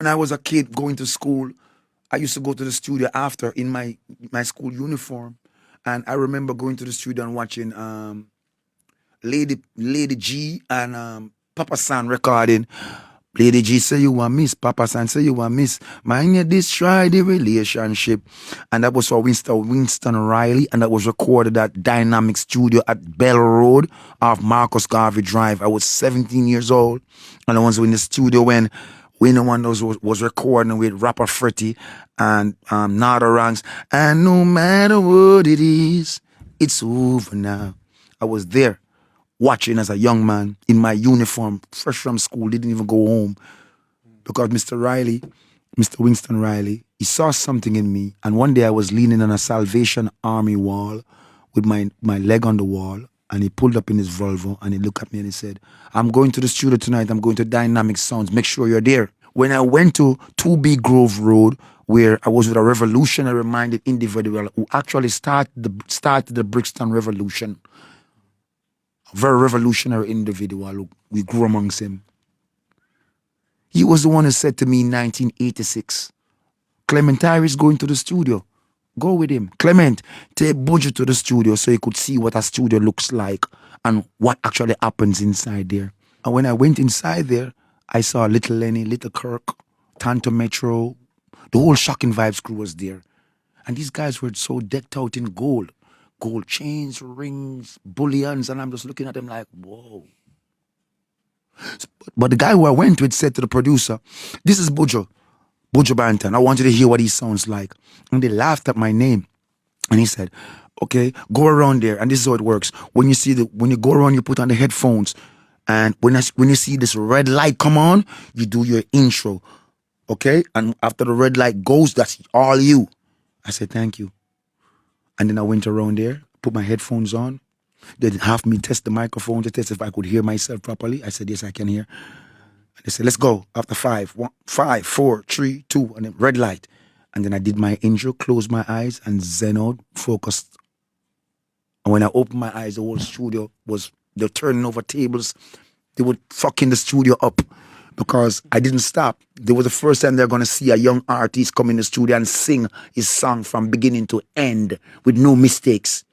When I was a kid going to school, I used to go to the studio after in my school uniform. And I remember going to the studio and watching Lady G and Papa San recording. Lady G say you want miss, Papa San say you want miss. Man, you destroy the relationship. And that was for Winston Riley, and that was recorded at Dynamic Studio at Bell Road off Marcus Garvey Drive. I was 17 years old, and I was in the studio when Winnie Wonders was recording with rapper Fretty and Nada Ranks. And no matter what it is, it's over now. I was there watching as a young man in my uniform, fresh from school, didn't even go home. Because Mr. Winston Riley, he saw something in me. And one day I was leaning on a Salvation Army wall with my leg on the wall. And he pulled up in his Volvo and he looked at me and he said, I'm going to the studio tonight. I'm going to Dynamic Sounds. Make sure you're there. When I went to 2B Grove Road, where I was with a revolutionary-minded individual who actually started the Brixton Revolution. A very revolutionary individual. We grew amongst him. He was the one who said to me in 1986, Clement Iris going to the studio. Go with him. Clement, take Buju to the studio so he could see what a studio looks like and what actually happens inside there. And when I went inside there, I saw Little Lenny, Little Kirk, Tanto Metro. The whole Shocking Vibes crew was there. And these guys were so decked out in gold. Gold chains, rings, bullions. And I'm just looking at them like, whoa. But the guy who I went with said to the producer, this is Buju Banton. I want you to hear what he sounds like. And they laughed at my name. And he said, okay, go around there. And this is how it works. When you go around, you put on the headphones. And when you see this red light come on, you do your intro. Okay? And after the red light goes, that's all you. I said, thank you. And then I went around there, put my headphones on. They have me test the microphone to test if I could hear myself properly. I said, yes, I can hear. And they said, let's go. After 5, 4, 3, 2, and then red light. And then I did my intro, closed my eyes, and zen out, focused. And when I opened my eyes, the whole studio they're turning over tables. They were fucking the studio up because I didn't stop. It was the first time they're going to see a young artist come in the studio and sing his song from beginning to end with no mistakes.